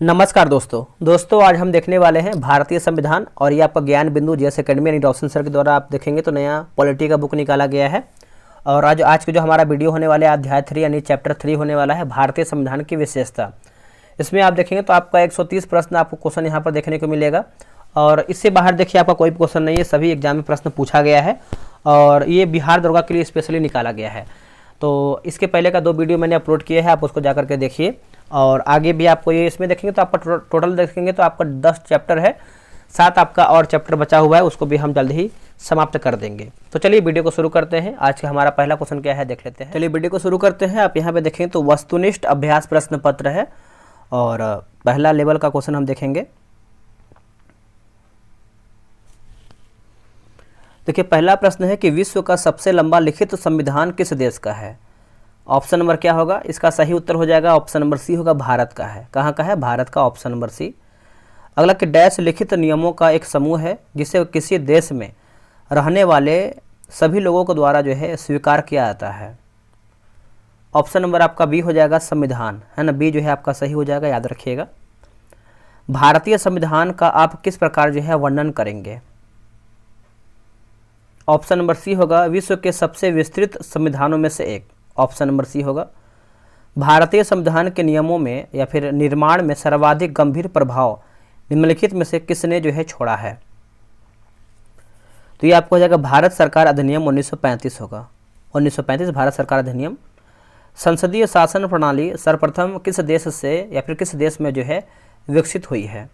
नमस्कार दोस्तों आज हम देखने वाले हैं भारतीय संविधान और ये आपका ज्ञान बिंदु जेएस एकेडमी यानी रोशन सर के द्वारा आप देखेंगे तो नया पॉलिटी का बुक निकाला गया है। और आज के जो हमारा वीडियो होने वाला है अध्याय 3 यानी चैप्टर 3 होने वाला है भारतीय संविधान की विशेषता। इसमें आप देखेंगे तो आपका 130 प्रश्न आपको क्वेश्चन यहाँ पर देखने को मिलेगा और इससे बाहर देखिए आपका कोई क्वेश्चन नहीं है, सभी एग्जाम में प्रश्न पूछा गया है और ये बिहार दरोगा के लिए स्पेशली निकाला गया है। तो इसके पहले का 2 वीडियो मैंने अपलोड किए हैं, आप उसको जा करके देखिए और आगे भी आपको ये इसमें देखेंगे तो आपका टोटल देखेंगे तो आपका 10 चैप्टर है, 7 आपका और चैप्टर बचा हुआ है, उसको भी हम जल्द ही समाप्त कर देंगे। तो चलिए वीडियो को शुरू करते हैं। आज का हमारा पहला क्वेश्चन क्या है देख लेते हैं। चलिए वीडियो को शुरू करते हैं। आप यहाँ पे देखेंगे तो वस्तुनिष्ठ अभ्यास प्रश्न पत्र है और पहला लेवल का क्वेश्चन हम देखेंगे। देखिए पहला प्रश्न है कि विश्व का सबसे लंबा लिखित संविधान किस देश का है। ऑप्शन नंबर क्या होगा, इसका सही उत्तर हो जाएगा ऑप्शन नंबर सी होगा, भारत का है। कहाँ का है, भारत का, ऑप्शन नंबर सी। अगला कि डैश लिखित नियमों का एक समूह है जिसे किसी देश में रहने वाले सभी लोगों के द्वारा जो है स्वीकार किया जाता है। ऑप्शन नंबर आपका बी हो जाएगा, संविधान, है ना, बी जो है आपका सही हो जाएगा, याद रखिएगा। भारतीय संविधान का आप किस प्रकार जो है वर्णन करेंगे। ऑप्शन नंबर सी होगा, विश्व के सबसे विस्तृत संविधानों में से एक, ऑप्शन नंबर सी होगा। भारतीय संविधान के नियमों में या फिर निर्माण में सर्वाधिक गंभीर प्रभाव निम्नलिखित में से किसने जो है छोड़ा है। तो ये आपको हो जाएगा भारत सरकार अधिनियम 1935 होगा, 1935 भारत सरकार अधिनियम। संसदीय शासन प्रणाली सर्वप्रथम किस देश से या फिर किस देश में जो है विकसित हुई है।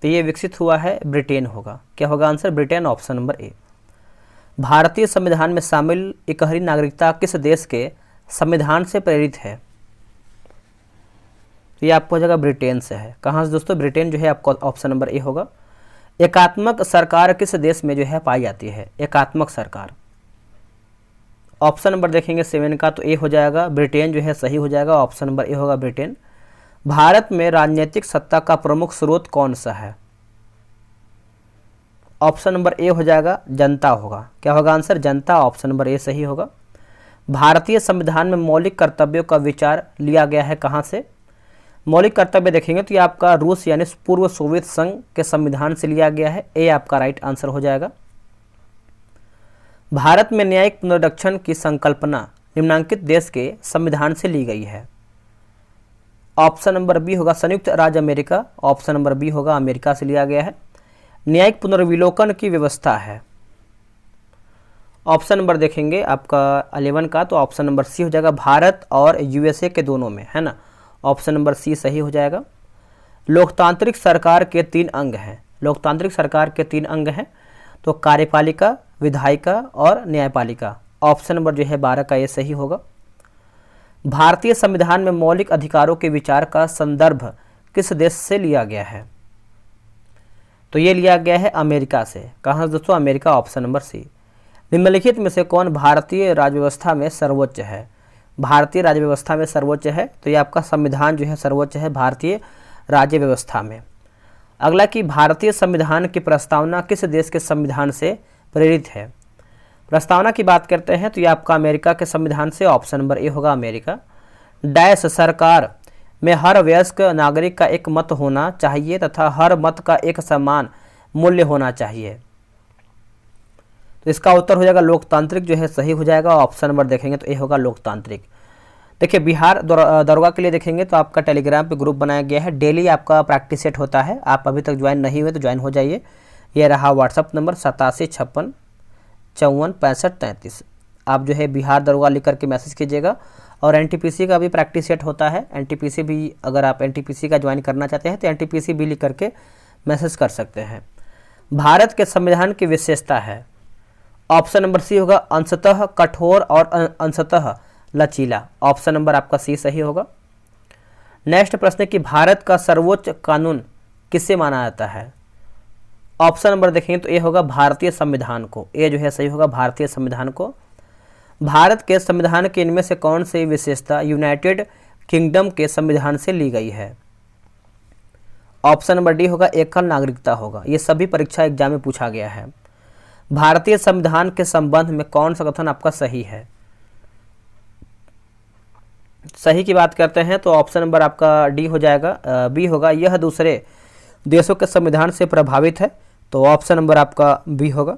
तो ये विकसित हुआ है ब्रिटेन होगा, क्या होगा answer, Britain, option number A. भारतीय संविधान में शामिल इकहरी नागरिकता किस देश के संविधान से प्रेरित है। ये आपको हो जाएगा ब्रिटेन से है। कहाँ से दोस्तों, ब्रिटेन जो है आपको ऑप्शन नंबर ए होगा। एकात्मक सरकार किस देश में जो है पाई जाती है, एकात्मक सरकार। ऑप्शन नंबर देखेंगे 7 का तो ए हो जाएगा, ब्रिटेन जो है सही हो जाएगा, ऑप्शन नंबर ए होगा, ब्रिटेन। भारत में राजनीतिक सत्ता का प्रमुख स्रोत कौन सा है। ऑप्शन नंबर ए हो जाएगा, जनता होगा, क्या होगा answer, Janata, option number A सही होगा। भारतीय संविधान में मौलिक कर्तव्यों का विचार लिया गया है कहाँ से। मौलिक कर्तव्य देखेंगे तो ये आपका रूस यानी पूर्व सोवियत संघ के संविधान से लिया गया है, ए आपका राइट आंसर हो जाएगा। भारत में न्यायिक पुनरीक्षण की संकल्पना निम्नांकित देश के संविधान से ली गई है। ऑप्शन नंबर बी होगा, संयुक्त राज्य अमेरिका, ऑप्शन नंबर बी होगा, अमेरिका से लिया गया है। न्यायिक पुनर्विलोकन की व्यवस्था है। ऑप्शन नंबर देखेंगे आपका 11 का तो ऑप्शन नंबर सी हो जाएगा, भारत और यूएसए के दोनों में, है ना, ऑप्शन नंबर सी सही हो जाएगा। लोकतांत्रिक सरकार के 3 अंग हैं, लोकतांत्रिक सरकार के 3 अंग हैं तो कार्यपालिका, विधायिका और न्यायपालिका, ऑप्शन नंबर जो है 12 का ये सही होगा। भारतीय संविधान में मौलिक अधिकारों के विचार का संदर्भ किस देश से लिया गया है। तो ये लिया गया है अमेरिका से। कहाँ दोस्तों, अमेरिका, ऑप्शन नंबर सी। निम्नलिखित में से कौन भारतीय राज्य व्यवस्था में सर्वोच्च है। भारतीय राज्य व्यवस्था में सर्वोच्च है तो ये आपका संविधान जो है सर्वोच्च है भारतीय राज्य व्यवस्था में। अगला कि भारतीय संविधान की प्रस्तावना किस देश के संविधान से प्रेरित है। प्रस्तावना की बात करते हैं तो ये आपका अमेरिका के संविधान से, ऑप्शन नंबर ए होगा, अमेरिका। डैश सरकार में हर वयस्क नागरिक का एक मत होना चाहिए तथा हर मत का एक समान मूल्य होना चाहिए। तो इसका उत्तर हो जाएगा लोकतांत्रिक जो है सही हो जाएगा, ऑप्शन नंबर देखेंगे तो ए होगा, लोकतांत्रिक। देखिए बिहार दरोगा के लिए देखेंगे तो आपका टेलीग्राम पे ग्रुप बनाया गया है, डेली आपका प्रैक्टिस सेट होता है। आप अभी तक ज्वाइन नहीं हुए तो ज्वाइन हो जाइए। ये रहा व्हाट्सअप नंबर 8756546533। आप जो है बिहार दरोगा लिख करके मैसेज कीजिएगा। और एनटीपीसी का भी प्रैक्टिस सेट होता है, एनटीपीसी भी अगर आप एनटीपीसी का ज्वाइन करना चाहते हैं तो एनटीपीसी भी लिख करके मैसेज कर सकते हैं। भारत के संविधान की विशेषता है। ऑप्शन नंबर सी होगा, अंशतः कठोर और अंशतः लचीला, ऑप्शन नंबर आपका सी सही होगा। नेक्स्ट प्रश्न है कि भारत का सर्वोच्च कानून किससे माना जाता है। ऑप्शन नंबर देखेंगे तो ये होगा भारतीय संविधान को, ये जो है सही होगा, भारतीय संविधान को। भारत के संविधान के इनमें से कौन सी विशेषता यूनाइटेड किंगडम के संविधान से ली गई है। ऑप्शन नंबर डी होगा, एकल नागरिकता होगा, ये सभी परीक्षा एग्जाम में पूछा गया है। भारतीय संविधान के संबंध में कौन सा कथन आपका सही है। सही की बात करते हैं तो ऑप्शन नंबर आपका डी हो जाएगा, बी होगा, यह दूसरे देशों के संविधान से प्रभावित है। तो ऑप्शन नंबर आपका बी होगा।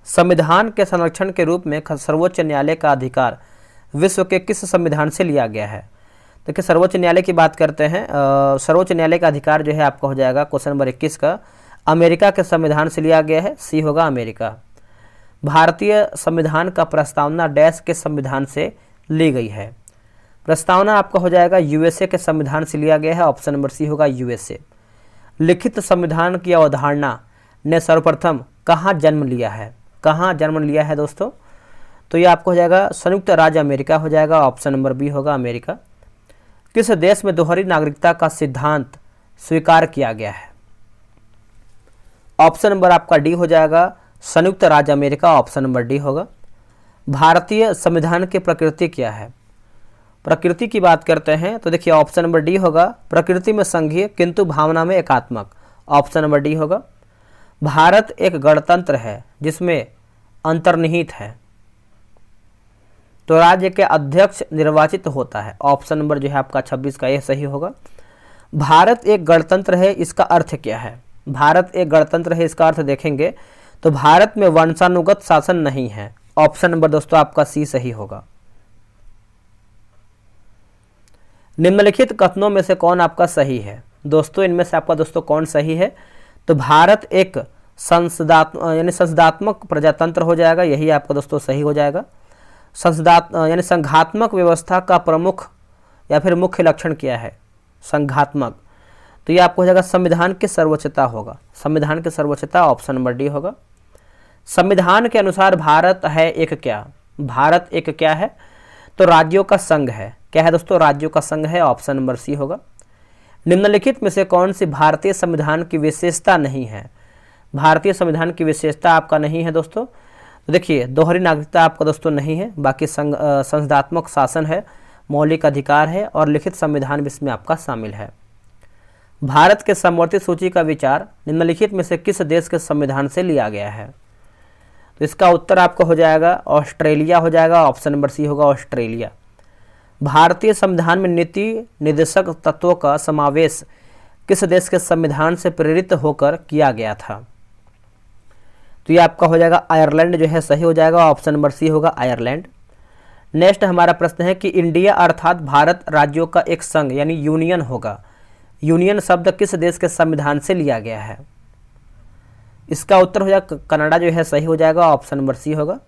संविधान के संरक्षण के रूप में सर्वोच्च न्यायालय का अधिकार विश्व के किस संविधान से लिया गया है? देखिए सर्वोच्च न्यायालय की बात करते हैं, सर्वोच्च न्यायालय का अधिकार जो है आपका हो जाएगा क्वेश्चन नंबर 21 का अमेरिका के संविधान से लिया गया है, सी होगा अमेरिका। भारतीय संविधान का प्रस्तावना डैश के संविधान से ली गई है? प्रस्तावना आपका हो जाएगा यूएसए के संविधान से लिया गया है, ऑप्शन नंबर सी होगा यूएसए। लिखित संविधान की अवधारणा ने सर्वप्रथम कहाँ जन्म लिया है? कहाँ जन्म लिया है दोस्तों? तो ये आपको हो जाएगा संयुक्त राज्य अमेरिका हो जाएगा, ऑप्शन नंबर बी होगा अमेरिका। किस देश में दोहरी नागरिकता का सिद्धांत स्वीकार किया गया है? ऑप्शन नंबर आपका डी हो जाएगा संयुक्त राज्य अमेरिका, ऑप्शन नंबर डी होगा। भारतीय संविधान की प्रकृति क्या है? प्रकृति की बात करते हैं तो देखिए ऑप्शन नंबर डी होगा, प्रकृति में संघीय किंतु भावना में एकात्मक, ऑप्शन नंबर डी होगा। भारत एक गणतंत्र है जिसमें अंतर्निहित है, तो राज्य के अध्यक्ष निर्वाचित होता है, ऑप्शन नंबर जो है आपका 26 का ये सही होगा। भारत एक गणतंत्र है, इसका अर्थ क्या है? भारत एक गणतंत्र है, इसका अर्थ देखेंगे तो भारत में वंशानुगत शासन नहीं है, ऑप्शन नंबर दोस्तों आपका सी सही होगा। निम्नलिखित कथनों में से कौन आपका सही है? दोस्तों इनमें से आपका दोस्तों कौन सही है? तो भारत एक संसदात्मक प्रजातंत्र हो जाएगा, यही आपका दोस्तों सही हो जाएगा। संघात्मक व्यवस्था का प्रमुख या फिर मुख्य लक्षण क्या है? संघात्मक, तो ये आपको हो जाएगा संविधान की सर्वोच्चता होगा, संविधान की सर्वोच्चता, ऑप्शन नंबर डी होगा। संविधान के अनुसार भारत है एक क्या? भारत एक क्या है? तो राज्यों का संघ है। क्या है दोस्तों? राज्यों का संघ है, ऑप्शन नंबर सी होगा। निम्नलिखित में से कौन सी भारतीय संविधान की विशेषता नहीं है? भारतीय संविधान की विशेषता आपका नहीं है दोस्तों, तो देखिए दोहरी नागरिकता आपका दोस्तों नहीं है, बाकी संसदात्मक शासन है, मौलिक अधिकार है और लिखित संविधान भी इसमें आपका शामिल है। भारत के समवर्ती सूची का विचार निम्नलिखित में से किस देश के संविधान से लिया गया है? तो इसका उत्तर आपका हो जाएगा ऑस्ट्रेलिया हो जाएगा, ऑप्शन नंबर सी होगा ऑस्ट्रेलिया। भारतीय संविधान में नीति निर्देशक तत्वों का समावेश किस देश के संविधान से प्रेरित होकर किया गया था? तो ये आपका हो जाएगा आयरलैंड जो है सही हो जाएगा, ऑप्शन नंबर सी होगा आयरलैंड। नेक्स्ट हमारा प्रश्न है कि इंडिया अर्थात भारत राज्यों का एक संघ यानी यूनियन होगा, यूनियन शब्द किस देश के संविधान से लिया गया है? इसका उत्तर हो जाएगा कनाडा जो है सही हो जाएगा, ऑप्शन नंबर सी होगा।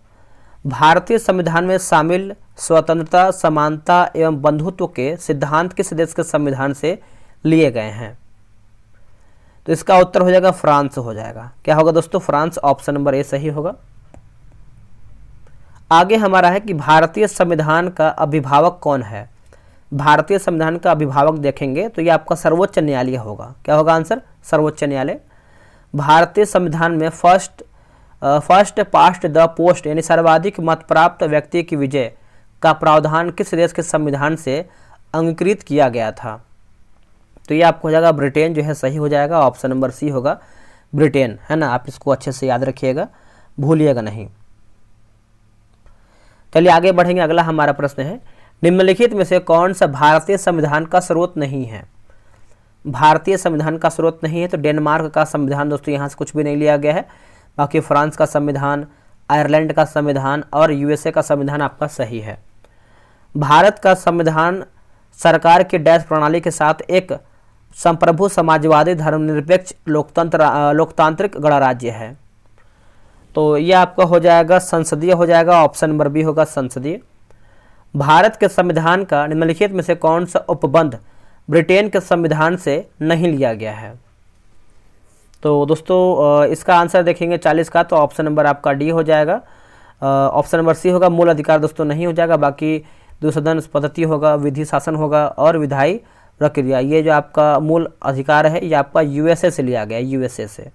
भारतीय संविधान में शामिल स्वतंत्रता, समानता एवं बंधुत्व के सिद्धांत किस देश के संविधान से लिए गए हैं? तो इसका उत्तर हो जाएगा फ्रांस हो जाएगा। क्या होगा दोस्तों? फ्रांस, ऑप्शन नंबर ए सही होगा। आगे हमारा है कि भारतीय संविधान का अभिभावक कौन है? भारतीय संविधान का अभिभावक देखेंगे तो ये आपका सर्वोच्च न्यायालय होगा। क्या होगा आंसर? सर्वोच्च न्यायालय। भारतीय संविधान में फर्स्ट पास्ट द पोस्ट यानी सर्वाधिक मत प्राप्त व्यक्ति की विजय का प्रावधान किस देश के संविधान से अंगीकृत किया गया था? तो ये आपको हो जाएगा ब्रिटेन जो है सही हो जाएगा, ऑप्शन नंबर सी होगा ब्रिटेन, है ना। आप इसको अच्छे से याद रखिएगा, भूलिएगा नहीं। चलिए आगे बढ़ेंगे। अगला हमारा प्रश्न है निम्नलिखित में से कौन सा भारतीय संविधान का स्रोत नहीं है? भारतीय संविधान का स्रोत नहीं है तो डेनमार्क का संविधान दोस्तों यहाँ से कुछ भी नहीं लिया गया है, बाकी फ्रांस का संविधान, आयरलैंड का संविधान और यूएसए का संविधान आपका सही है। भारत का संविधान सरकार की डैश प्रणाली के साथ एक संप्रभु समाजवादी धर्मनिरपेक्ष लोकतांत्रिक गणराज्य है, तो ये आपका हो जाएगा संसदीय हो जाएगा, ऑप्शन नंबर बी होगा संसदीय। भारत के संविधान का निम्नलिखित में से कौन सा उपबंध ब्रिटेन के संविधान से नहीं लिया गया है? तो दोस्तों इसका आंसर देखेंगे 40 का, तो ऑप्शन नंबर आपका डी हो जाएगा, ऑप्शन नंबर सी होगा। मूल अधिकार दोस्तों नहीं हो जाएगा, बाकी द्विसदन पद्धति होगा, विधि शासन होगा और विधायी प्रक्रिया, ये जो आपका मूल अधिकार है ये आपका यूएसए से लिया गया, यूएसए से।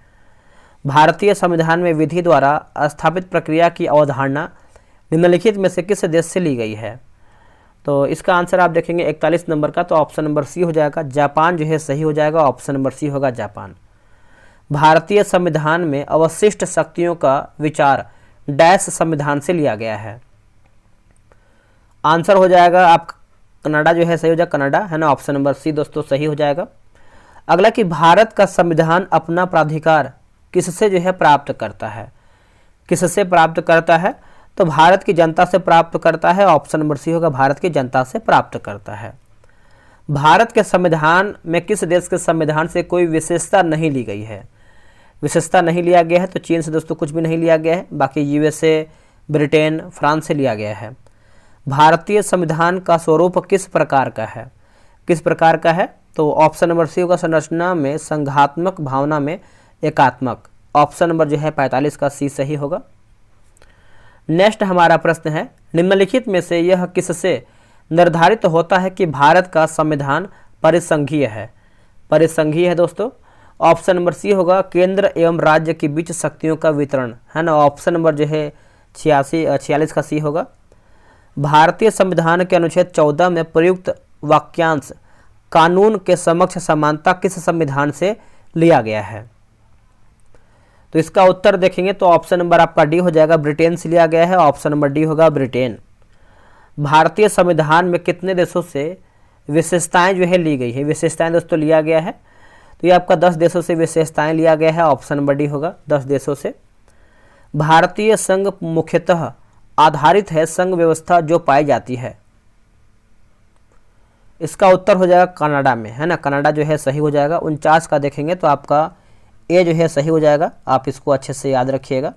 भारतीय संविधान में विधि द्वारा स्थापित प्रक्रिया की अवधारणा निम्नलिखित में से किस देश से ली गई है? तो इसका आंसर आप देखेंगे 41 नंबर का, तो ऑप्शन नंबर सी हो जाएगा जापान जो है सही हो जाएगा, ऑप्शन नंबर सी होगा जापान। भारतीय संविधान में अवशिष्ट शक्तियों का विचार डैश संविधान से लिया गया है? आंसर हो जाएगा आप कनाडा जो है सही हो जाएगा, कनाडा है ना, ऑप्शन नंबर सी दोस्तों सही हो जाएगा। अगला कि भारत का संविधान अपना प्राधिकार किससे जो है प्राप्त करता है, किससे प्राप्त करता है, तो भारत की जनता से प्राप्त करता है, ऑप्शन नंबर सी होगा, भारत की जनता से प्राप्त करता है। भारत के संविधान में किस देश के संविधान से कोई विशेषता नहीं ली गई है, विशेषता नहीं लिया गया है, तो चीन से दोस्तों कुछ भी नहीं लिया गया है, बाकी यूएसए, ब्रिटेन, फ्रांस से लिया गया है। भारतीय संविधान का स्वरूप किस प्रकार का है, किस प्रकार का है, तो ऑप्शन नंबर सी होगा, संरचना में संघात्मक, भावना में एकात्मक, ऑप्शन नंबर जो है 45 का सी सही होगा। नेक्स्ट हमारा प्रश्न है, निम्नलिखित में से यह किससे निर्धारित होता है कि भारत का संविधान परिसंघीय है, परिसंघीय है दोस्तों, ऑप्शन नंबर सी होगा, केंद्र एवं राज्य के बीच शक्तियों का वितरण, है ना, ऑप्शन नंबर जो है 46 का सी होगा। भारतीय संविधान के अनुच्छेद 14 में प्रयुक्त वाक्यांश कानून के समक्ष समानता किस संविधान से लिया गया है, तो इसका उत्तर देखेंगे तो ऑप्शन नंबर आपका डी हो जाएगा, ब्रिटेन से लिया गया है, ऑप्शन नंबर डी होगा ब्रिटेन। भारतीय संविधान में कितने देशों से विशेषताएं जो है ली गई है, विशेषताएं दोस्तों लिया गया है, तो ये आपका 10 देशों से विशेषताएं लिया गया है, ऑप्शन नंबर डी होगा 10 देशों से। भारतीय संघ मुख्यतः आधारित है संघ व्यवस्था जो पाई जाती है, इसका उत्तर हो जाएगा कनाडा में, है ना, कनाडा जो है सही हो जाएगा। 49 का देखेंगे तो आपका ए जो है सही हो जाएगा, आप इसको अच्छे से याद रखिएगा।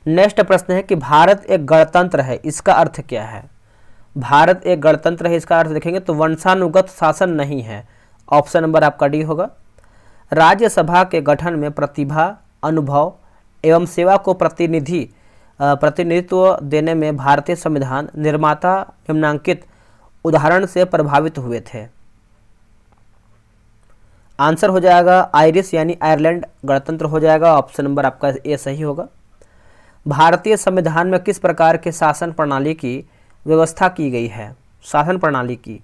नेक्स्ट प्रश्न है कि भारत एक गणतंत्र है, इसका अर्थ क्या है, भारत एक गणतंत्र है, इसका अर्थ देखेंगे तो वंशानुगत शासन नहीं है, ऑप्शन नंबर आपका डी होगा। राज्यसभा के गठन में प्रतिभा, अनुभव एवं सेवा को प्रतिनिधित्व देने में भारतीय संविधान निर्माता निम्नांकित उदाहरण से प्रभावित हुए थे, आंसर हो जाएगा आयरिश यानी आयरलैंड गणतंत्र हो जाएगा, ऑप्शन नंबर आपका ए सही होगा। भारतीय संविधान में किस प्रकार के शासन प्रणाली की व्यवस्था की गई है, शासन प्रणाली की,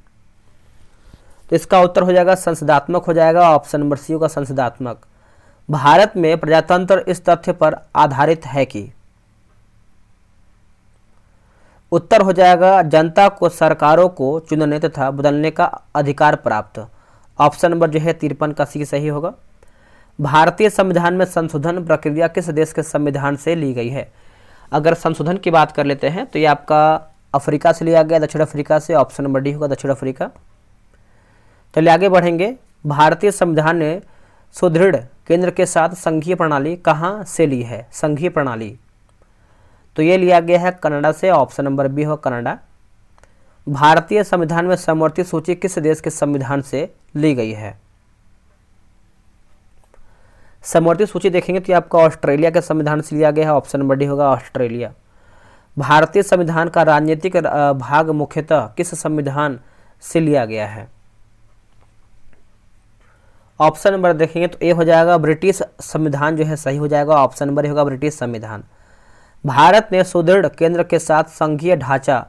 तो इसका उत्तर हो जाएगा संसदात्मक हो जाएगा, ऑप्शन नंबर सी होगा संसदात्मक। भारत में प्रजातंत्र इस तथ्य पर आधारित है कि, उत्तर हो जाएगा जनता को सरकारों को चुनने तथा बदलने का अधिकार प्राप्त, ऑप्शन नंबर जो है 53 का सी सही होगा। भारतीय संविधान में संशोधन प्रक्रिया किस देश के संविधान से ली गई है, अगर संशोधन की बात कर लेते हैं तो ये आपका अफ्रीका से लिया गया, दक्षिण अफ्रीका से, ऑप्शन नंबर डी होगा दक्षिण अफ्रीका। चलिए आगे बढ़ेंगे। भारतीय संविधान ने सुदृढ़ केंद्र के साथ संघीय प्रणाली कहाँ से ली है, संघीय प्रणाली, तो ये लिया गया है कनाडा से, ऑप्शन नंबर बी हो कनाडा। भारतीय संविधान में समवर्ती सूची किस देश के संविधान से ली गई है, समवर्ती सूची देखेंगे तो आपका ऑस्ट्रेलिया के संविधान से लिया गया है, ऑप्शन नंबर डी होगा ऑस्ट्रेलिया। भारतीय संविधान का राजनीतिक भाग मुख्यतः किस संविधान से लिया गया है, ऑप्शन नंबर देखेंगे तो ए हो जाएगा ब्रिटिश संविधान जो है सही हो जाएगा, ऑप्शन नंबर होगा ब्रिटिश संविधान। भारत में सुदृढ़ केंद्र के साथ संघीय ढांचा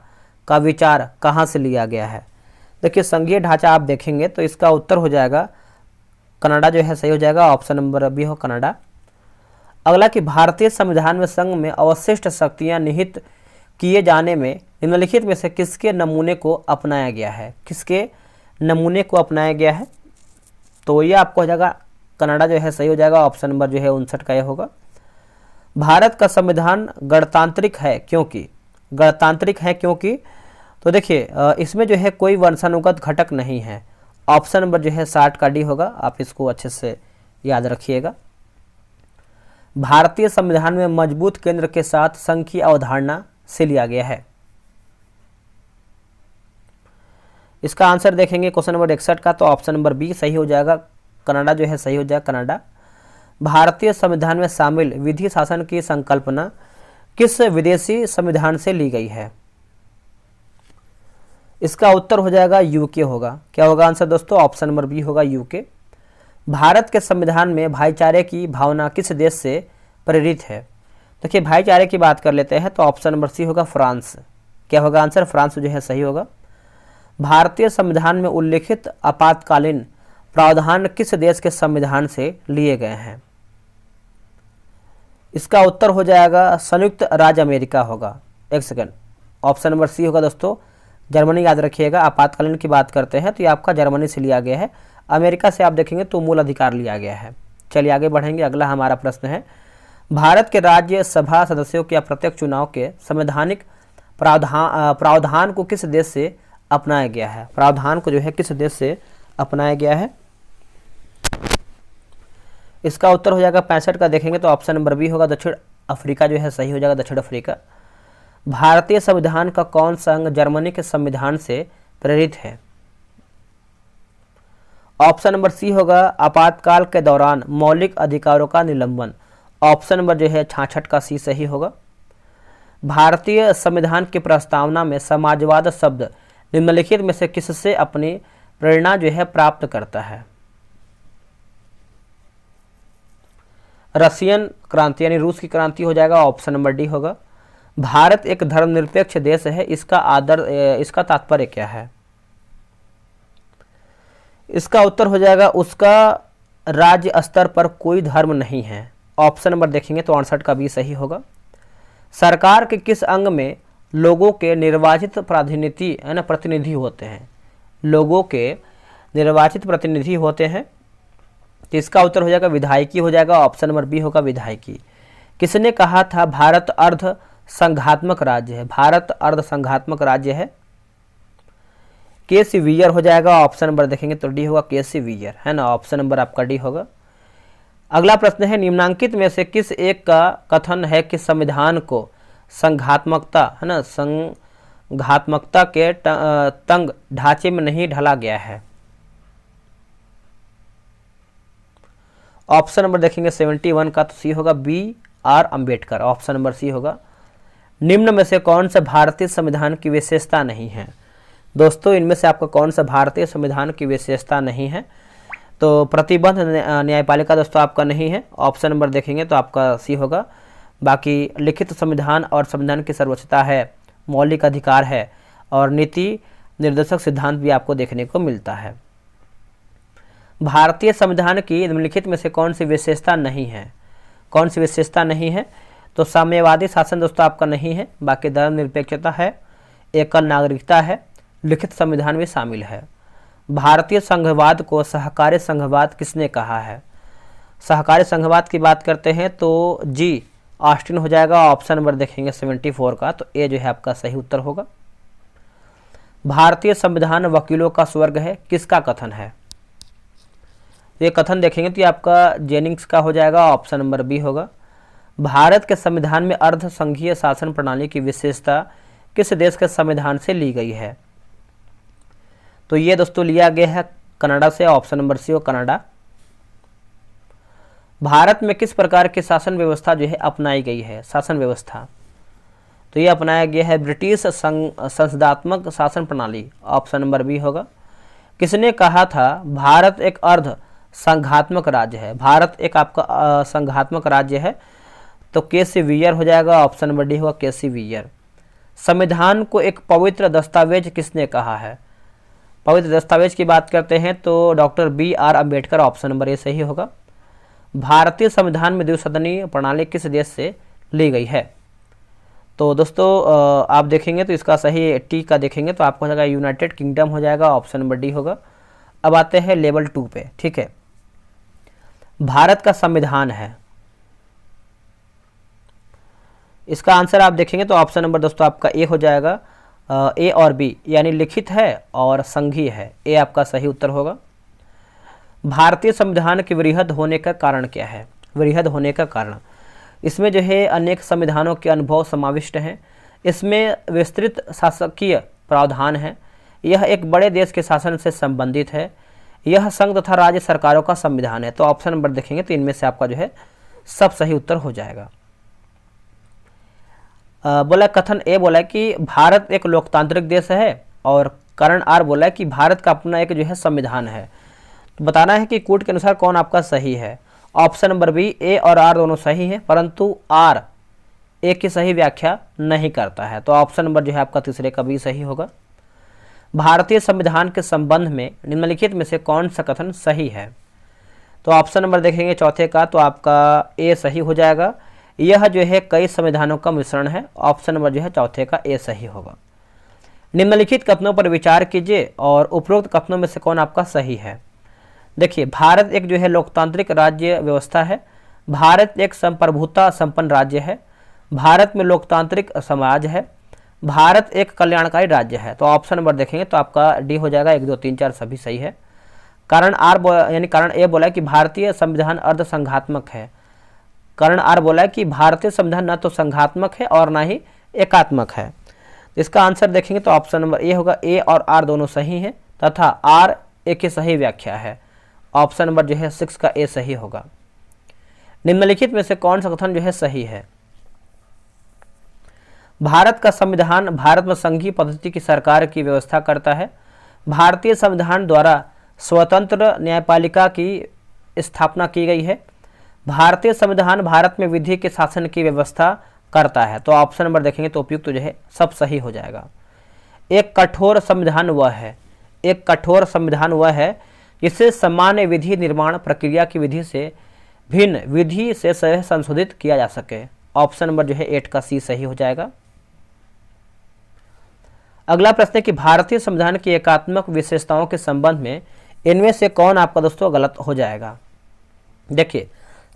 का विचार कहाँ से लिया गया है, देखिए संघीय ढांचा आप देखेंगे तो इसका उत्तर हो जाएगा कनाडा जो है सही हो जाएगा, ऑप्शन नंबर बी हो कनाडा। अगला कि भारतीय संविधान में संघ में अवशिष्ट शक्तियां निहित किए जाने में निम्नलिखित में से किसके नमूने को अपनाया गया है, किसके नमूने को अपनाया गया है, तो ये आपको हो जाएगा कनाडा जो है सही हो जाएगा, ऑप्शन नंबर जो है 59 का ये होगा। भारत का संविधान गणतांत्रिक है क्योंकि, गणतांत्रिक है क्योंकि, तो देखिए इसमें जो है कोई वंशानुगत घटक नहीं है, ऑप्शन नंबर जो है 60 का डी होगा, आप इसको अच्छे से याद रखिएगा। भारतीय संविधान में मजबूत केंद्र के साथ संघ की अवधारणा से लिया गया है, इसका आंसर देखेंगे क्वेश्चन नंबर 61 का, तो ऑप्शन नंबर बी सही हो जाएगा, कनाडा जो है सही हो जाएगा कनाडा। भारतीय संविधान में शामिल विधि शासन की संकल्पना किस विदेशी संविधान से ली गई है, इसका उत्तर हो जाएगा यूके होगा, क्या होगा आंसर दोस्तों, ऑप्शन नंबर बी होगा यूके। भारत के संविधान में भाईचारे की भावना किस देश से प्रेरित है, देखिए भाईचारे की बात कर लेते हैं तो ऑप्शन नंबर सी होगा फ्रांस, क्या होगा आंसर, फ्रांस जो है सही होगा। भारतीय संविधान में उल्लेखित आपातकालीन प्रावधान किस देश के संविधान से लिए गए हैं, इसका उत्तर हो जाएगा संयुक्त राज्य अमेरिका होगा, एक सेकंड, ऑप्शन नंबर सी होगा दोस्तों जर्मनी याद रखिएगा। आपातकालीन की बात करते हैं तो ये आपका जर्मनी से लिया गया है। अमेरिका से आप देखेंगे तो मूल अधिकार लिया गया है। चलिए आगे बढ़ेंगे। अगला हमारा प्रश्न है, भारत के राज्यसभा सदस्यों के अप्रत्यक्ष चुनाव के संवैधानिक प्रावधान को किस देश से अपनाया गया है? प्रावधान को जो है किस देश से अपनाया गया है? इसका उत्तर हो जाएगा 65 का देखेंगे तो ऑप्शन नंबर बी होगा, दक्षिण अफ्रीका जो है सही हो जाएगा, दक्षिण अफ्रीका। भारतीय संविधान का कौन सा अंग जर्मनी के संविधान से प्रेरित है? ऑप्शन नंबर सी होगा, आपातकाल के दौरान मौलिक अधिकारों का निलंबन। ऑप्शन नंबर जो है 66 का सी सही होगा। भारतीय संविधान की प्रस्तावना में समाजवाद शब्द निम्नलिखित में से किससे अपनी प्रेरणा जो है प्राप्त करता है? रशियन क्रांति यानी रूस की क्रांति हो जाएगा, ऑप्शन नंबर डी होगा। भारत एक धर्मनिरपेक्ष देश है, इसका तात्पर्य क्या है? इसका उत्तर हो जाएगा, उसका राज्य स्तर पर कोई धर्म नहीं है। ऑप्शन नंबर देखेंगे तो 68 का भी सही होगा। सरकार के किस अंग में लोगों के निर्वाचित प्रतिनिधि होते हैं? लोगों के निर्वाचित प्रतिनिधि होते हैं तो इसका उत्तर हो जाएगा विधायकी हो जाएगा, ऑप्शन नंबर बी होगा विधायकी। किसने कहा था भारत अर्ध संघात्मक राज्य है? भारत अर्ध संघात्मक राज्य है, के.सी. वीयर हो जाएगा, ऑप्शन नंबर देखेंगे तो डी होगा, के.सी. वीयर है ना, ऑप्शन नंबर आपका डी होगा। अगला प्रश्न है, निम्नांकित में से किस एक का कथन है कि संविधान को संघात्मकता है ना संघात्मकता के तंग ढांचे में नहीं ढला गया है? ऑप्शन नंबर देखेंगे 71 का तो सी होगा, B.R. Ambedkar, option number C होगा। निम्न में से कौन सा भारतीय संविधान की विशेषता नहीं है? दोस्तों इनमें से आपका कौन सा भारतीय संविधान की विशेषता नहीं है? तो प्रतिबंध न्यायपालिका दोस्तों आपका नहीं है, ऑप्शन नंबर देखेंगे तो आपका सी होगा। बाकी लिखित संविधान और संविधान की सर्वोच्चता है, मौलिक अधिकार है और नीति निर्देशक सिद्धांत भी आपको देखने को मिलता है। भारतीय संविधान की निम्नलिखित में से कौन सी विशेषता नहीं है? कौन सी विशेषता नहीं है? तो साम्यवादी शासन दोस्तों आपका नहीं है, बाकी धर्मनिरपेक्षता है, एकल नागरिकता है, लिखित संविधान भी शामिल है। भारतीय संघवाद को सहकारी संघवाद किसने कहा है? सहकारी संघवाद की बात करते हैं तो जी ऑस्टिन हो जाएगा, ऑप्शन नंबर देखेंगे 74 का तो ए जो है आपका सही उत्तर होगा। भारतीय संविधान वकीलों का स्वर्ग है, किसका कथन है? ये कथन देखेंगे तो ये आपका जेनिंग्स का हो जाएगा, ऑप्शन नंबर बी होगा। भारत के संविधान में अर्ध संघीय शासन प्रणाली की विशेषता किस देश के संविधान से ली गई है? तो ये दोस्तों लिया गया है कनाडा से, ऑप्शन नंबर सी हो कनाडा। भारत में किस प्रकार की शासन व्यवस्था जो है अपनाई गई है? शासन व्यवस्था तो ये अपनाया गया है ब्रिटिश संसदात्मक शासन प्रणाली, ऑप्शन नंबर बी होगा। किसने कहा था भारत एक अर्ध संघात्मक राज्य है? भारत एक आपका संघात्मक राज्य है तो के.सी. वीयर हो जाएगा, ऑप्शन नंबर डी होगा, के.सी. वीयर। संविधान को एक पवित्र दस्तावेज किसने कहा है? पवित्र दस्तावेज की बात करते हैं तो doctor B.R. Ambedkar, option number A सही होगा। भारतीय संविधान में द्विसदनीय प्रणाली किस देश से ली गई है? तो दोस्तों आप देखेंगे तो इसका सही टी का देखेंगे तो आपको हो जाएगा यूनाइटेड किंगडम हो जाएगा, ऑप्शन नंबर डी होगा। अब आते हैं लेवल 2 पे, ठीक है। भारत का संविधान है, इसका आंसर आप देखेंगे तो ऑप्शन नंबर दोस्तों आपका ए हो जाएगा, ए और बी यानी लिखित है और संघीय है, ए आपका सही उत्तर होगा। भारतीय संविधान के वृहद होने का कारण क्या है? वृहद होने का कारण, इसमें जो है अनेक संविधानों के अनुभव समाविष्ट हैं, इसमें विस्तृत शासकीय प्रावधान है, यह एक बड़े देश के शासन से संबंधित है, यह संघ तथा राज्य सरकारों का संविधान है। तो ऑप्शन नंबर देखेंगे तो इनमें से आपका जो है सब सही उत्तर हो जाएगा। बोला कथन ए बोला कि भारत एक लोकतांत्रिक देश है और करण आर बोला कि भारत का अपना एक जो है संविधान है। तो बताना है कि कोर्ट के अनुसार कौन आपका सही है। ऑप्शन नंबर बी, ए और आर दोनों सही हैं, परंतु आर ए की सही व्याख्या नहीं करता है, तो ऑप्शन नंबर जो है आपका तीसरे का भी सही होगा। भारतीय संविधान के संबंध में निम्नलिखित में से कौन सा कथन सही है? तो ऑप्शन नंबर देखेंगे चौथे का तो आपका ए सही हो जाएगा, यह जो है कई संविधानों का मिश्रण है, ऑप्शन नंबर जो है चौथे का ए सही होगा। निम्नलिखित कथनों पर विचार कीजिए और उपरोक्त कथनों में से कौन आपका सही है। देखिए, भारत एक जो है लोकतांत्रिक राज्य व्यवस्था है, भारत एक संप्रभुता संपन्न राज्य है, भारत में लोकतांत्रिक समाज है, भारत एक कल्याणकारी राज्य है। तो ऑप्शन नंबर देखेंगे तो आपका डी हो जाएगा, 1 2 3 4 सभी सही है। कारण आर यानी कारण ए बोला है कि भारतीय संविधान अर्ध संघात्मक है। कारण आर बोला है कि भारतीय संविधान न तो संघात्मक है और ना ही एकात्मक है। इसका आंसर देखेंगे तो ऑप्शन नंबर ए होगा, ए और आर दोनों सही हैं तथा आर ए की सही व्याख्या है। ऑप्शन नंबर जो है 6 का ए सही होगा। निम्नलिखित में से कौन सा कथन जो है सही है। भारत का संविधान भारत में संघीय पद्धति की सरकार की व्यवस्था करता है। भारतीय संविधान द्वारा स्वतंत्र न्यायपालिका की स्थापना की गई है। भारतीय संविधान भारत में विधि के शासन की व्यवस्था करता है। तो ऑप्शन नंबर देखेंगे तो उपयुक्त तो जो है सब सही हो जाएगा। एक कठोर संविधान वह है, एक कठोर संविधान वह है जिसे सामान्य विधि निर्माण प्रक्रिया की विधि से भिन्न विधि से संशोधित किया जा सके। ऑप्शन नंबर जो है 8 का सी सही हो जाएगा। अगला प्रश्न है कि भारतीय संविधान की एकात्मक विशेषताओं के संबंध में इनमें से कौन आपका दोस्तों गलत हो जाएगा। देखिए,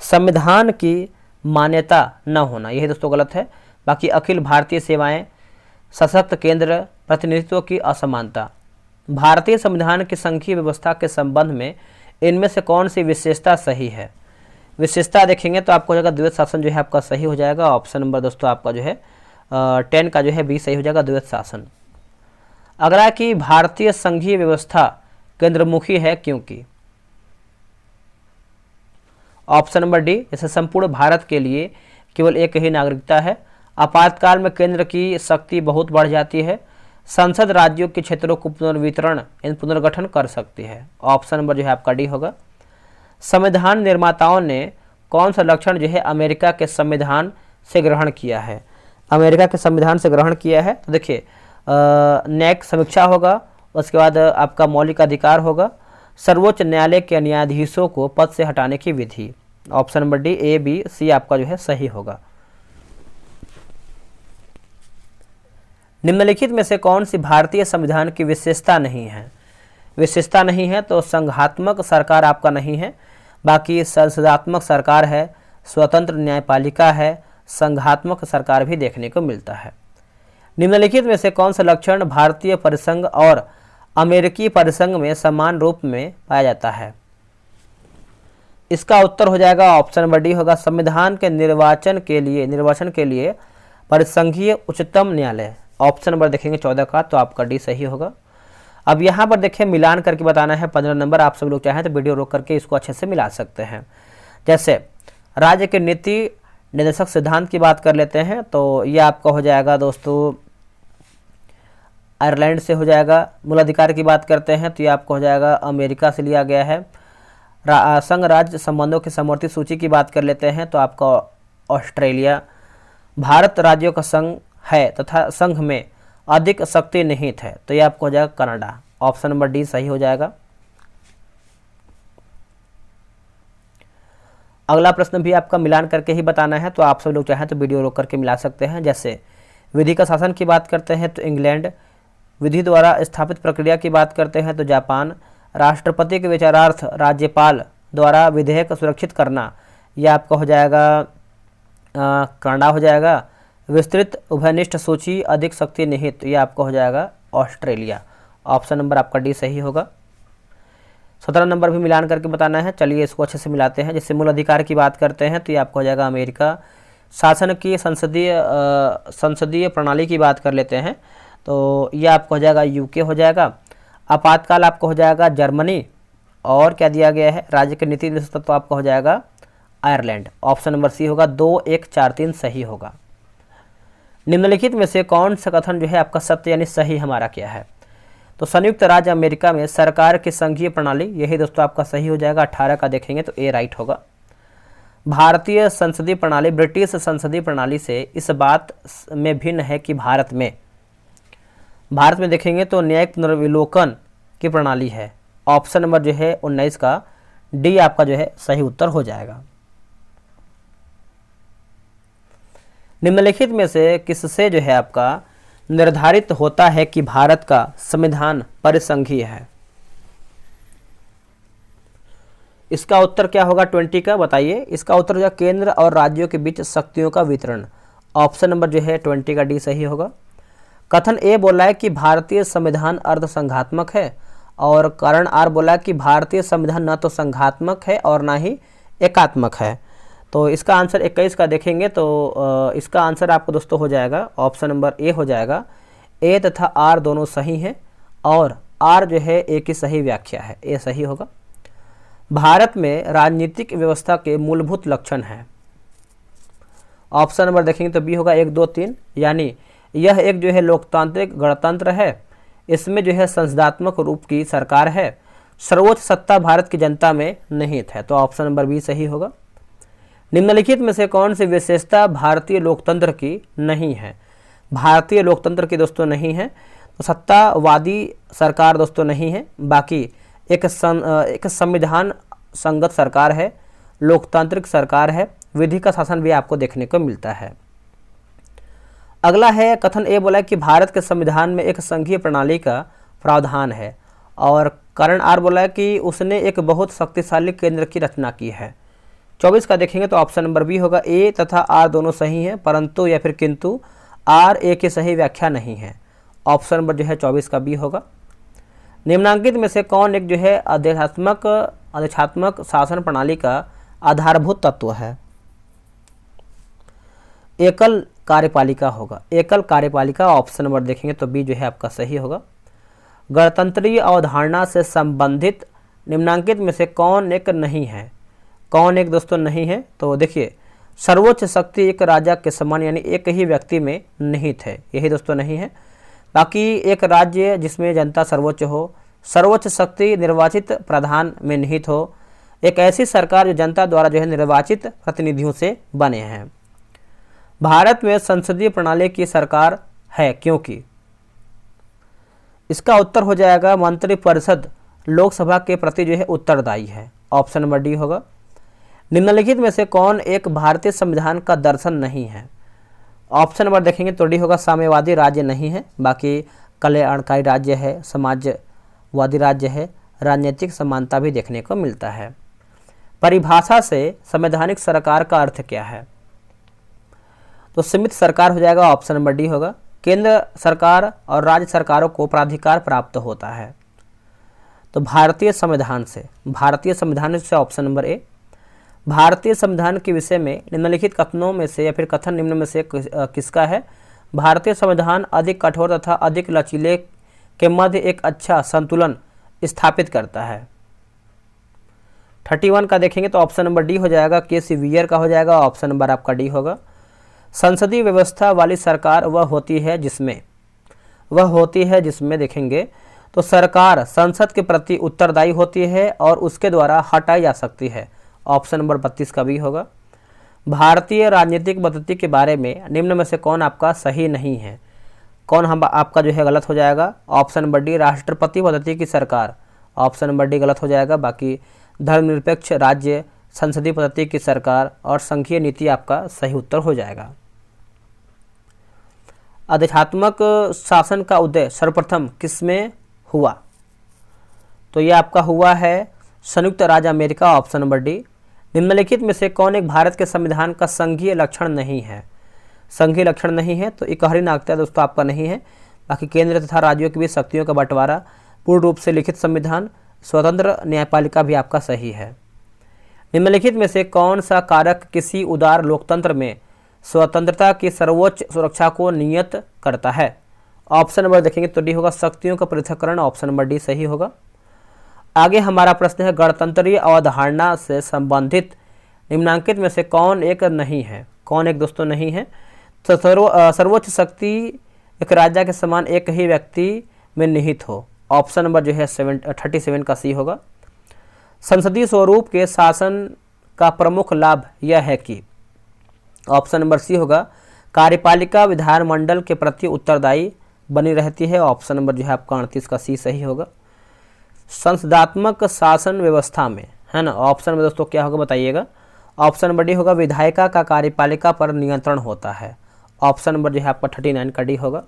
संविधान की मान्यता न होना यही दोस्तों गलत है। बाकी अखिल भारतीय सेवाएं, सशक्त केंद्र प्रतिनिधित्व की असमानता। भारतीय संविधान की संघीय व्यवस्था के संबंध में इनमें से कौन सी विशेषता सही है। विशेषता देखेंगे तो आपको हो जाएगा द्वैत शासन जो है आपका सही हो जाएगा। ऑप्शन नंबर दोस्तों आपका जो है 10 का जो है बी सही हो जाएगा, द्वैत शासन। अगला कि भारतीय संघीय व्यवस्था केंद्रमुखी है क्योंकि। ऑप्शन नंबर डी, जैसे संपूर्ण भारत के लिए केवल एक ही नागरिकता है, आपातकाल में केंद्र की शक्ति बहुत बढ़ जाती है, संसद राज्यों के क्षेत्रों को पुनर्वितरण पुनर्गठन कर सकती है। ऑप्शन नंबर जो है आपका डी होगा। संविधान निर्माताओं ने कौन सा लक्षण जो है अमेरिका के संविधान से ग्रहण किया है। अमेरिका के संविधान से ग्रहण किया है तो देखिए न्यायिक समीक्षा होगा, उसके बाद आपका मौलिक अधिकार होगा, सर्वोच्च न्यायालय के न्यायाधीशों को पद से हटाने की विधि। Option number D, A B C आपका जो है सही होगा। निम्नलिखित में से कौन सी भारतीय संविधान की विशेषता नहीं है। विशेषता नहीं है तो संघात्मक सरकार आपका नहीं है, बाकी संसदात्मक सरकार है, स्वतंत्र न्यायपालिका है, संघात्मक सरकार भी देखने को मिलता है। निम्नलिखित में से कौन सा लक्षण भारतीय परिसंघ और अमेरिकी परिसंघ में समान रूप में पाया जाता है। इसका उत्तर हो जाएगा ऑप्शन नंबर डी होगा, संविधान के निर्वाचन के लिए परिसंघीय उच्चतम न्यायालय। ऑप्शन नंबर देखेंगे 14 का तो आपका डी सही होगा। अब यहाँ पर देखिए मिलान करके बताना है 15 नंबर। आप सब लोग चाहें तो वीडियो रोक करके इसको अच्छे से मिला सकते हैं। जैसे राज्य के नीति निर्देशक सिद्धांत की बात कर लेते हैं तो ये आपका हो जाएगा दोस्तों आयरलैंड से हो जाएगा। मूल अधिकार की बात करते हैं तो ये आपको हो जाएगा अमेरिका से लिया गया है। संघ राज्य संबंधों की समवर्ती सूची की बात कर लेते हैं तो आपका ऑस्ट्रेलिया। भारत राज्यों का संघ है तथा संघ में अधिक शक्ति निहित है तो ये आपको हो जाएगा कनाडा। ऑप्शन नंबर डी सही हो जाएगा। अगला प्रश्न भी आपका मिलान करके ही बताना है तो आप सब लोग चाहें तो वीडियो रोक करके मिला सकते हैं। जैसे विधि का शासन की बात करते हैं तो इंग्लैंड, विधि द्वारा स्थापित प्रक्रिया की बात करते हैं तो जापान, राष्ट्रपति के विचारार्थ राज्यपाल द्वारा विधेयक सुरक्षित करना यह आपका हो जाएगा कनाडा हो जाएगा। विस्तृत उभयनिष्ठ सूची अधिक शक्ति निहित यह आपका हो जाएगा ऑस्ट्रेलिया। ऑप्शन नंबर आपका डी सही होगा। 17 नंबर भी मिलान करके बताना है, चलिए इसको अच्छे से मिलाते हैं। जैसे मूल अधिकार की बात करते हैं तो ये आपको हो जाएगा अमेरिका। शासन की संसदीय प्रणाली की बात कर लेते हैं तो ये आपको हो जाएगा यूके हो जाएगा। आपातकाल आपको हो जाएगा जर्मनी। और क्या दिया गया है राज्य के नीति निर्देशक तो आपका हो जाएगा आयरलैंड। ऑप्शन नंबर सी होगा, 2 1 4 3 सही होगा। निम्नलिखित में से कौन सा कथन जो है आपका सत्य यानी सही हमारा क्या है। तो संयुक्त राज्य अमेरिका में सरकार की संघीय प्रणाली यही दोस्तों आपका सही हो जाएगा। 18 का देखेंगे तो ए राइट होगा। भारतीय संसदीय प्रणाली ब्रिटिश संसदीय प्रणाली से इस बात में भिन्न है कि भारत में देखेंगे तो न्यायिक पुनर्विलोकन की प्रणाली है। ऑप्शन नंबर जो है 19 का डी आपका जो है सही उत्तर हो जाएगा। निम्नलिखित में से किससे जो है आपका निर्धारित होता है कि भारत का संविधान परिसंघीय है? इसका उत्तर क्या होगा 20 का, बताइए। इसका उत्तर जो केंद्र और राज्यों के बीच शक्तियों का वितरण। ऑप्शन नंबर जो है 20 का डी सही होगा। कथन ए बोला है कि भारतीय संविधान अर्धसंघात्मक है, और कारण आर बोला है कि भारतीय संविधान न तो संघात्मक है और ना ही एकात्मक है। तो इसका आंसर 21 का देखेंगे तो इसका आंसर आपको दोस्तों हो जाएगा ऑप्शन नंबर ए हो जाएगा। ए तथा आर दोनों सही हैं और आर जो है ए की सही व्याख्या है, ए सही होगा। भारत में राजनीतिक व्यवस्था के मूलभूत लक्षण हैं। ऑप्शन नंबर देखेंगे तो बी होगा 1 2 3, यानी यह एक जो है लोकतांत्रिक गणतंत्र है, इसमें जो है संसदात्मक रूप की सरकार है, सर्वोच्च सत्ता भारत की जनता में निहित है। तो ऑप्शन नंबर बी सही होगा। निम्नलिखित में से कौन सी विशेषता भारतीय लोकतंत्र की नहीं है? भारतीय लोकतंत्र की दोस्तों नहीं है, तो सत्तावादी सरकार दोस्तों नहीं है, बाकी एक संविधान संगत सरकार है, लोकतांत्रिक सरकार है, विधि का शासन भी आपको देखने को मिलता है। अगला है कथन ए बोला कि भारत के संविधान में एक संघीय प्रणाली का प्रावधान है, और कारण आर बोला है कि उसने एक बहुत शक्तिशाली केंद्र की रचना की है। 24 का देखेंगे तो ऑप्शन नंबर बी होगा। ए तथा आर दोनों सही हैं, परंतु या फिर किंतु आर ए की सही व्याख्या नहीं है। ऑप्शन नंबर जो है 24 का बी होगा। निम्नांकित में से कौन एक जो है अधिष्ठात्मक शासन प्रणाली का आधारभूत तत्व है? एकल कार्यपालिका होगा, एकल कार्यपालिका। ऑप्शन नंबर देखेंगे तो बी जो है आपका सही होगा। गणतंत्रीय अवधारणा से संबंधित निम्नांकित में से कौन एक नहीं है? कौन एक दोस्तों नहीं है? तो देखिए, सर्वोच्च शक्ति एक राजा के समान यानी एक ही व्यक्ति में निहित है, यही दोस्तों नहीं है। बाकी एक राज्य जिसमें जनता सर्वोच्च हो, सर्वोच्च शक्ति निर्वाचित प्रधान में निहित हो, एक ऐसी सरकार जो जनता द्वारा जो है निर्वाचित प्रतिनिधियों से बने हैं। भारत में संसदीय प्रणाली की सरकार है क्योंकि इसका उत्तर हो जाएगा मंत्रिपरिषद लोकसभा के प्रति जो है उत्तरदायी है। ऑप्शन नंबर डी होगा। निम्नलिखित में से कौन एक भारतीय संविधान का दर्शन नहीं है? ऑप्शन नंबर देखेंगे तो डी होगा। साम्यवादी राज्य नहीं है, बाकी कल्याणकारी राज्य है, समाजवादी राज्य है, राजनीतिक समानता भी देखने को मिलता है। परिभाषा से संवैधानिक सरकार का अर्थ क्या है? तो सीमित सरकार हो जाएगा। ऑप्शन नंबर डी होगा। केंद्र सरकार और राज्य सरकारों को प्राधिकार प्राप्त होता है। तो भारतीय संविधान से ऑप्शन नंबर ए। भारतीय संविधान के विषय में निम्नलिखित कथनों में से या फिर कथन निम्न में से किसका है? भारतीय संविधान अधिक कठोर तथा अधिक लचीले के मध्य एक अच्छा संतुलन स्थापित करता है। 31 का देखेंगे तो ऑप्शन नंबर डी हो जाएगा। के सी वियर का हो जाएगा। ऑप्शन नंबर आपका डी होगा। संसदीय व्यवस्था वाली सरकार वह होती है जिसमें देखेंगे तो सरकार संसद के प्रति उत्तरदायी होती है और उसके द्वारा हटाई जा सकती है। ऑप्शन नंबर 32 का भी होगा। भारतीय राजनीतिक पद्धति के बारे में निम्न में से कौन आपका सही नहीं है? कौन हम आपका जो है गलत हो जाएगा? ऑप्शन नंबर डी राष्ट्रपति पद्धति की सरकार। ऑप्शन नंबर डी गलत हो जाएगा। बाकी धर्मनिरपेक्ष राज्य, संसदीय पद्धति की सरकार और संघीय नीति आपका सही उत्तर हो जाएगा। अधिष्ठात्मक शासन का उदय सर्वप्रथम किसमें हुआ? तो ये आपका हुआ है संयुक्त राज्य अमेरिका। Option number D. निम्नलिखित में से कौन एक भारत के संविधान का संघीय लक्षण नहीं है? संघीय लक्षण नहीं है तो इकहरी नागरिकता दोस्तों आपका नहीं है। बाकी केंद्र तथा राज्यों के बीच शक्तियों का बंटवारा, पूर्ण रूप से लिखित संविधान, स्वतंत्र न्यायपालिका भी आपका सही है। निम्नलिखित में से कौन सा कारक किसी उदार लोकतंत्र में स्वतंत्रता की सर्वोच्च सुरक्षा को नियत करता है? ऑप्शन नंबर देखेंगे तो डी होगा। शक्तियों का पृथक्करण। ऑप्शन नंबर डी सही होगा। आगे हमारा प्रश्न है गणतंत्रीय अवधारणा से संबंधित निम्नांकित में से कौन एक नहीं है? कौन एक दोस्तों नहीं है? तो सर्वोच्च शक्ति एक राजा के समान एक ही व्यक्ति में निहित हो। ऑप्शन नंबर जो है 37 का सी होगा। संसदीय स्वरूप के शासन का प्रमुख लाभ यह है कि ऑप्शन नंबर सी होगा। कार्यपालिका विधानमंडल के प्रति उत्तरदायी बनी रहती है। ऑप्शन नंबर जो है आपका 38 का सी सही होगा। संसदात्मक शासन व्यवस्था में है ना, ऑप्शन में दोस्तों क्या होगा बताइएगा? ऑप्शन नंबर डी होगा। विधायिका का कार्यपालिका पर नियंत्रण होता है। ऑप्शन नंबर जो है आपका 39 का डी होगा।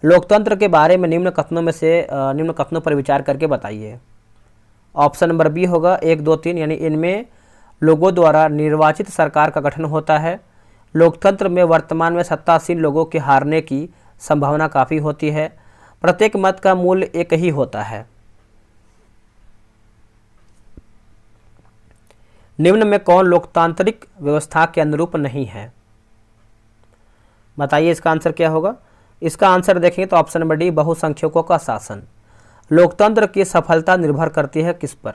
लोकतंत्र के बारे में निम्न कथनों पर विचार करके बताइए। ऑप्शन नंबर बी होगा 1, 2, 3, यानी इनमें लोगों द्वारा निर्वाचित सरकार का गठन होता है। लोकतंत्र में वर्तमान में सत्तासीन लोगों के हारने की संभावना काफ़ी होती है। प्रत्येक मत का मूल्य एक ही होता है। निम्न में कौन लोकतांत्रिक व्यवस्था के अनुरूप नहीं है? बताइए इसका आंसर क्या होगा। इसका आंसर देखेंगे तो ऑप्शन नंबर डी, बहुसंख्यकों का शासन। लोकतंत्र की सफलता निर्भर करती है किस पर?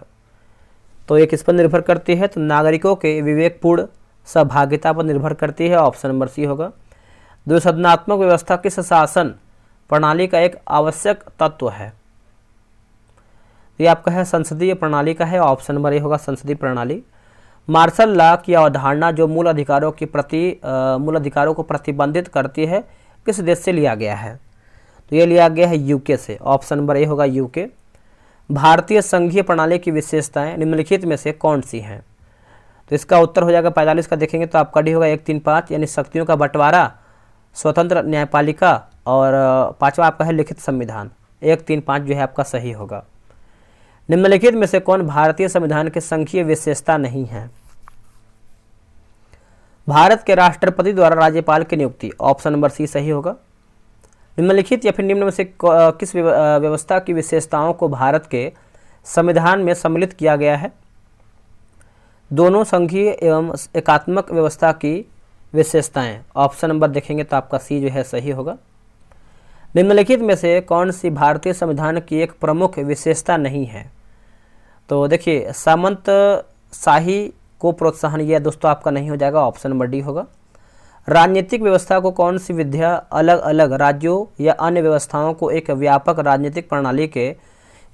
तो ये किस पर निर्भर करती है? तो नागरिकों के विवेकपूर्ण सहभागिता पर निर्भर करती है। ऑप्शन नंबर सी होगा। द्विसदनात्मक व्यवस्था किस शासन प्रणाली का एक आवश्यक तत्व है? ये आपका है संसदीय प्रणाली का है। ऑप्शन नंबर ए होगा संसदीय प्रणाली। मार्शल लॉ की अवधारणा जो मूल अधिकारों को प्रतिबंधित करती है किस देश से लिया गया है? तो ये लिया गया है यूके से। ऑप्शन नंबर ए होगा यूके। भारतीय संघीय प्रणाली की विशेषताएं निम्नलिखित में से कौन सी हैं? तो इसका उत्तर हो जाएगा 45 का देखेंगे तो आपका डी होगा 1, 3, 5, यानी शक्तियों का बंटवारा, स्वतंत्र न्यायपालिका और पांचवा आपका है लिखित संविधान। 1, 3, 5 जो है आपका सही होगा। निम्नलिखित में से कौन भारतीय संविधान की संघीय विशेषता नहीं है? भारत के राष्ट्रपति द्वारा राज्यपाल की नियुक्ति। ऑप्शन नंबर सी सही होगा। निम्नलिखित या फिर निम्न में से किस व्यवस्था की विशेषताओं को भारत के संविधान में सम्मिलित किया गया है? दोनों संघीय एवं एकात्मक व्यवस्था की विशेषताएं। ऑप्शन नंबर देखेंगे तो आपका सी जो है सही होगा। निम्नलिखित में से कौन सी भारतीय संविधान की एक प्रमुख विशेषता नहीं है? तो देखिए सामंत शाही को प्रोत्साहन, यह दोस्तों आपका नहीं हो जाएगा। ऑप्शन नंबर डी होगा। राजनीतिक व्यवस्था को कौन सी विधियाँ अलग अलग राज्यों या अन्य व्यवस्थाओं को एक व्यापक राजनीतिक प्रणाली के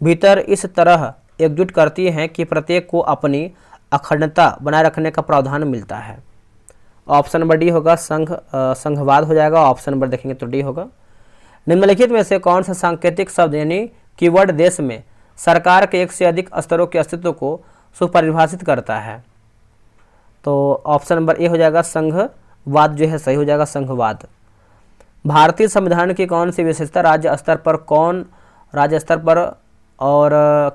भीतर इस तरह एकजुट करती हैं कि प्रत्येक को अपनी अखंडता बनाए रखने का प्रावधान मिलता है? ऑप्शन नंबर डी होगा संघवाद हो जाएगा। ऑप्शन नंबर देखेंगे तो डी होगा। निम्नलिखित में से कौन सा सांकेतिक शब्द यानी कीवर्ड देश में सरकार के एक से अधिक स्तरों के अस्तित्व को सुपरिभाषित करता है? तो ऑप्शन नंबर ए हो जाएगा संघवाद जो है सही हो जाएगा, संघवाद। भारतीय संविधान की कौन सी विशेषता राज्य स्तर पर और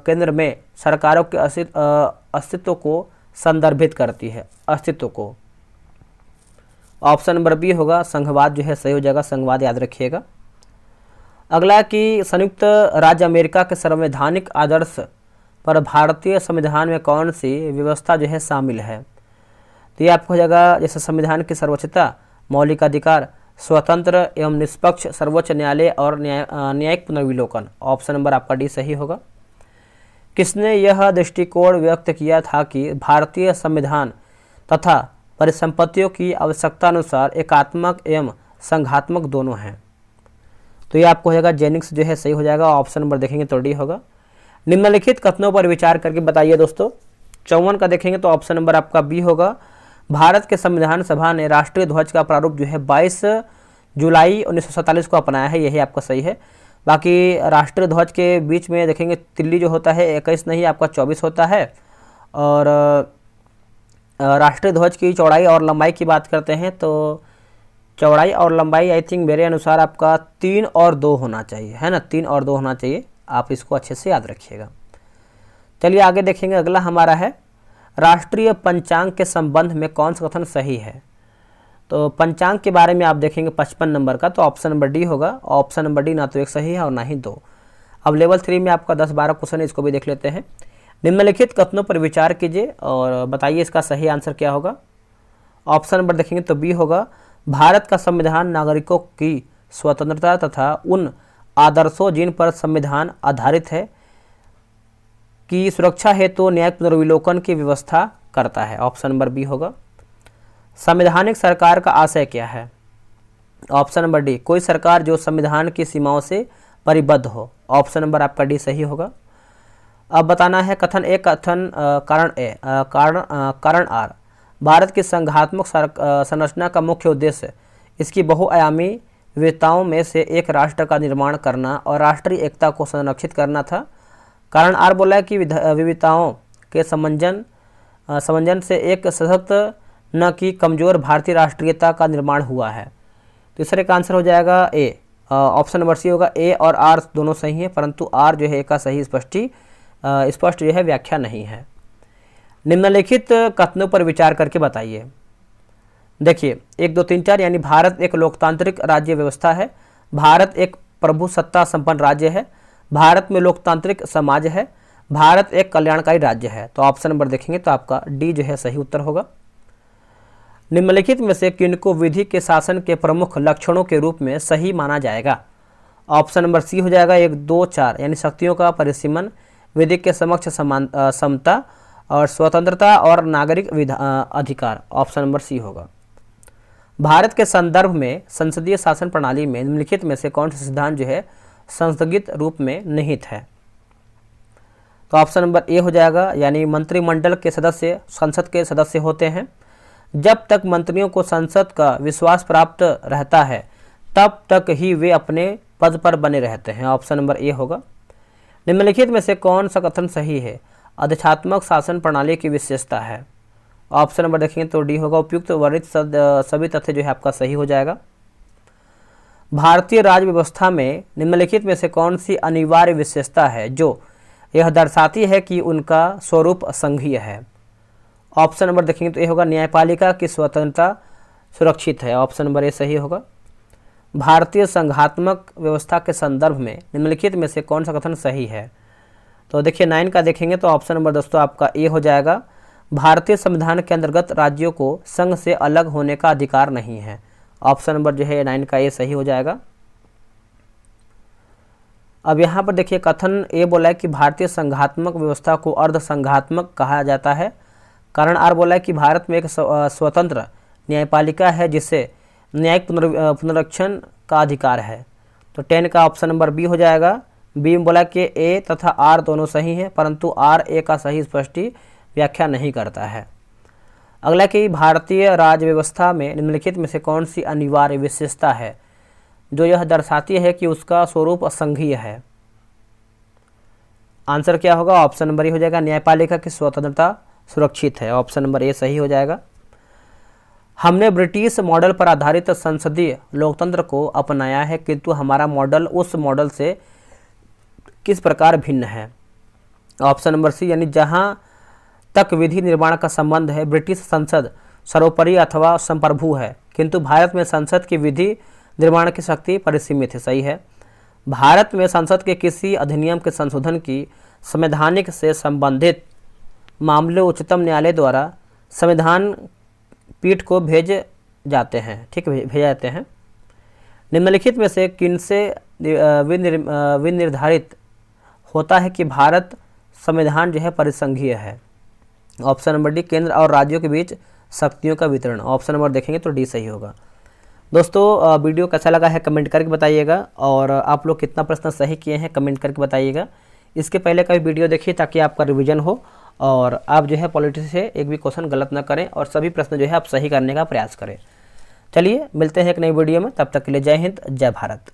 केंद्र में सरकारों के अस्तित्व को संदर्भित करती है? अस्तित्व को। ऑप्शन नंबर बी होगा संघवाद जो है सही हो जाएगा, संघवाद याद रखिएगा। अगला कि संयुक्त राज्य अमेरिका के संवैधानिक आदर्श पर भारतीय संविधान में कौन सी व्यवस्था जो है शामिल है? तो ये आपको हो जाएगा जैसे संविधान की सर्वोच्चता, मौलिक अधिकार, स्वतंत्र एवं निष्पक्ष सर्वोच्च न्यायालय और न्यायिक पुनर्विलोकन। ऑप्शन नंबर आपका डी सही होगा। किसने यह दृष्टिकोण व्यक्त किया था कि भारतीय संविधान तथा परिसंपत्तियों की आवश्यकता अनुसार एकात्मक एवं संघात्मक दोनों हैं? तो ये आपको हो जाएगा जेनिंग्स जो है सही हो जाएगा। ऑप्शन नंबर देखेंगे तो डी होगा। निम्नलिखित कथनों पर विचार करके बताइए दोस्तों। 54 का देखेंगे तो ऑप्शन नंबर आपका बी होगा। भारत के संविधान सभा ने राष्ट्रीय ध्वज का प्रारूप जो है 22 जुलाई 1947 को अपनाया है, यही आपका सही है। बाकी राष्ट्रीय ध्वज के बीच में देखेंगे तिल्ली जो होता है 21 नहीं आपका 24 होता है। और राष्ट्रीय ध्वज की चौड़ाई और लंबाई की बात करते हैं तो चौड़ाई और लंबाई आई थिंक मेरे अनुसार आपका 3 और 2 होना चाहिए, है ना, 3 और 2 होना चाहिए। आप इसको अच्छे से याद रखिएगा। चलिए आगे देखेंगे। अगला हमारा है राष्ट्रीय पंचांग के संबंध में कौन सा कथन सही है? तो पंचांग के बारे में आप देखेंगे 55 नंबर का, तो ऑप्शन नंबर डी होगा। ऑप्शन नंबर डी ना तो एक सही है और ना ही 2। अब लेवल 3 में आपका 10-12 क्वेश्चन है, इसको भी देख लेते हैं। निम्नलिखित कथनों पर विचार कीजिए और बताइए इसका सही आंसर क्या होगा। ऑप्शन नंबर देखेंगे तो बी होगा। भारत का संविधान नागरिकों की स्वतंत्रता तथा उन आदर्शों जिन पर संविधान आधारित है की सुरक्षा हेतु न्यायिक पुनर्विलोकन की व्यवस्था करता है। ऑप्शन नंबर बी होगा। संवैधानिक सरकार का आशय क्या है? ऑप्शन नंबर डी, कोई सरकार जो संविधान की सीमाओं से परिबद्ध हो। ऑप्शन नंबर आपका डी सही होगा। अब बताना है कथन ए, कारण आर। भारत की संघात्मक संरचना का मुख्य उद्देश्य इसकी बहुआयामी विविधताओं में से एक राष्ट्र का निर्माण करना और राष्ट्रीय एकता को संरक्षित करना था। कारण आर बोला है कि विविधताओं के समंजन से एक सशक्त न कि कमजोर भारतीय राष्ट्रीयता का निर्माण हुआ है। तीसरे का आंसर हो जाएगा ए, ऑप्शन नंबर सी होगा। ए और आर दोनों सही हैं, परंतु आर जो है ए का सही स्पष्ट जो है व्याख्या नहीं है। निम्नलिखित कथनों पर विचार करके बताइए। देखिए 1 2 3 4 यानी भारत एक लोकतांत्रिक राज्य व्यवस्था है, भारत एक प्रभुसत्ता संपन्न राज्य है, भारत में लोकतांत्रिक समाज है, भारत एक कल्याणकारी राज्य है। तो ऑप्शन नंबर देखेंगे तो आपका डी जो है सही उत्तर होगा। निम्नलिखित में से किनको विधि के शासन के प्रमुख लक्षणों के रूप में सही माना जाएगा? ऑप्शन नंबर सी हो जाएगा 1 2 4 यानी शक्तियों का परिसीमन, विधि के समक्ष समता और स्वतंत्रता और नागरिक अधिकार। ऑप्शन नंबर सी होगा। भारत के संदर्भ में संसदीय शासन प्रणाली में निम्नलिखित में से कौन सा सिद्धांत जो है संस्थगित रूप में निहित है? तो ऑप्शन नंबर ए हो जाएगा, यानी मंत्रिमंडल के सदस्य संसद के सदस्य होते हैं। जब तक मंत्रियों को संसद का विश्वास प्राप्त रहता है तब तक ही वे अपने पद पर बने रहते हैं। ऑप्शन नंबर ए होगा। निम्नलिखित में से कौन सा कथन सही है? अधिष्ठात्मक शासन प्रणाली की विशेषता है। ऑप्शन नंबर देखेंगे तो डी होगा। उपयुक्त वर्णित सभी तथ्य जो है आपका सही हो जाएगा। भारतीय राज्य व्यवस्था में निम्नलिखित में से कौन सी अनिवार्य विशेषता है जो यह दर्शाती है कि उनका स्वरूप संघीय है? ऑप्शन नंबर देखेंगे तो ये होगा न्यायपालिका की स्वतंत्रता सुरक्षित है। ऑप्शन नंबर ए सही होगा। भारतीय संघात्मक व्यवस्था के संदर्भ में निम्नलिखित में से कौन सा कथन सही है? तो देखिए 9 का देखेंगे तो ऑप्शन नंबर दोस्तों आपका ए हो जाएगा। भारतीय संविधान के अंतर्गत राज्यों को संघ से अलग होने का अधिकार नहीं है। ऑप्शन नंबर जो है 9 का ए सही हो जाएगा। अब यहाँ पर देखिए कथन ए बोला है कि भारतीय संघात्मक व्यवस्था को अर्ध संघात्मक कहा जाता है। कारण आर बोला है कि भारत में एक स्वतंत्र न्यायपालिका है जिसे न्यायिक पुनरीक्षण का अधिकार है। तो 10 का ऑप्शन नंबर बी हो जाएगा। बी में बोला कि ए तथा आर दोनों सही हैं, परंतु आर ए का सही स्पष्ट व्याख्या नहीं करता है। अगला कि भारतीय राज्य व्यवस्था में निम्नलिखित में से कौन सी अनिवार्य विशेषता है जो यह दर्शाती है कि उसका स्वरूप असंघीय है? आंसर क्या होगा? ऑप्शन नंबर ए हो जाएगा। न्यायपालिका की स्वतंत्रता सुरक्षित है। ऑप्शन नंबर ए सही हो जाएगा। हमने ब्रिटिश मॉडल पर आधारित संसदीय लोकतंत्र को अपनाया है, किंतु हमारा मॉडल उस मॉडल से किस प्रकार भिन्न है? ऑप्शन नंबर सी, यानी जहां तक विधि निर्माण का संबंध है ब्रिटिश संसद सर्वोपरि अथवा संप्रभु है, किंतु भारत में संसद की विधि निर्माण की शक्ति परिसीमित है। सही है। भारत में संसद के किसी अधिनियम के संशोधन की संवैधानिक से संबंधित मामले उच्चतम न्यायालय द्वारा संविधान पीठ को भेजे जाते हैं। ठीक है, भेजे जाते हैं। निम्नलिखित में से किनसे विनिर्धारित होता है कि भारत संविधान जो है परिसंघीय है? ऑप्शन नंबर डी, केंद्र और राज्यों के बीच शक्तियों का वितरण। ऑप्शन नंबर देखेंगे तो डी सही होगा। दोस्तों वीडियो कैसा लगा है कमेंट करके बताइएगा, और आप लोग कितना प्रश्न सही किए हैं कमेंट करके बताइएगा। इसके पहले का भी वीडियो देखिए ताकि आपका रिवीजन हो और आप जो है पॉलिटी से एक भी क्वेश्चन गलत ना करें और सभी प्रश्न जो है आप सही करने का प्रयास करें। चलिए मिलते हैं एक नई वीडियो में, तब तक के लिए जय हिंद जय भारत।